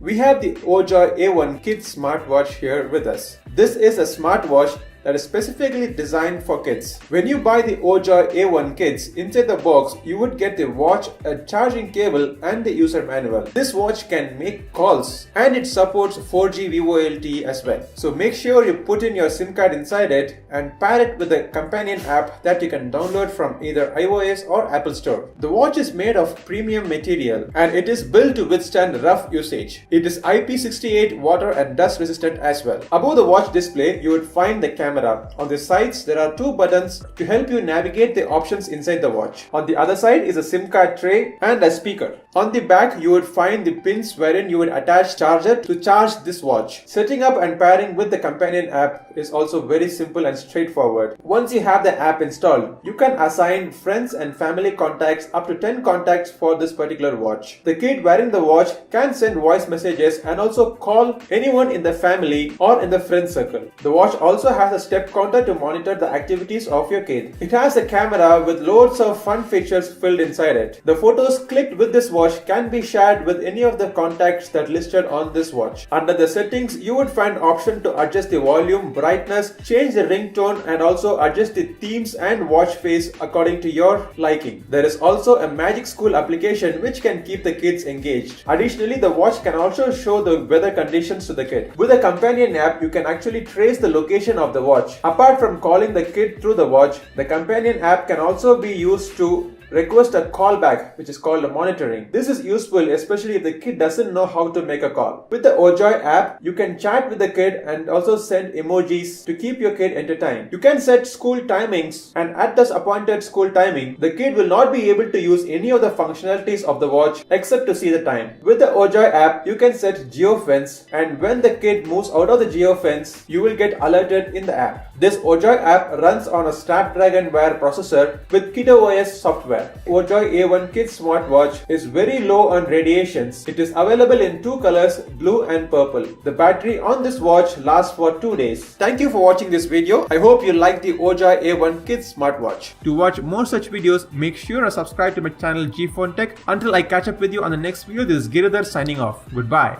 We have the OJOY A1 Kids Smartwatch here with us. This is a smartwatch that is specifically designed for kids. When you buy the OJOY A1 Kids, inside the box you would get the watch, a charging cable and the user manual. This watch can make calls and it supports 4G VoLTE as well. So make sure you put in your SIM card inside it and pair it with a companion app that you can download from either iOS or Apple Store. The watch is made of premium material and it is built to withstand rough usage. It is IP68 water and dust resistant as well. Above the watch display you would find the camera. On the sides, there are two buttons to help you navigate the options inside the watch. On the other side is a SIM card tray and a speaker. On the back, you would find the pins wherein you would attach charger to charge this watch. Setting up and pairing with the companion app is also very simple and straightforward. Once you have the app installed, you can assign friends and family contacts up to 10 contacts for this particular watch. The kid wearing the watch can send voice messages and also call anyone in the family or in the friend circle. The watch also has a step counter to monitor the activities of your kid. It has a camera with loads of fun features filled inside it. The photos clicked with this watch can be shared with any of the contacts that listed on this watch. Under the settings, you would find option to adjust the volume, brightness, change the ringtone and also adjust the themes and watch face according to your liking. There is also a Magic School application which can keep the kids engaged. Additionally, the watch can also show the weather conditions to the kid. With a companion app, you can actually trace the location of the watch. Apart from calling the kid through the watch, the companion app can also be used to request a callback, which is called a monitoring. This is useful especially if the kid doesn't know how to make a call. With the OJOY app, you can chat with the kid and also send emojis to keep your kid entertained. You can set school timings and at this appointed school timing, the kid will not be able to use any of the functionalities of the watch except to see the time. With the OJOY app, you can set geofence and when the kid moves out of the geofence, you will get alerted in the app. This OJOY app runs on a Snapdragon Wear processor with KidOS software. OJOY A1 Kids Smartwatch is very low on radiations. It is available in two colors, blue and purple. The battery on this watch lasts for 2 days. Thank you for watching this video. I hope you like the OJOY A1 Kids Smartwatch. To watch more such videos, make sure to subscribe to my channel G Phone Tech. Until I catch up with you on the next video, this is Giridhar signing off. Goodbye.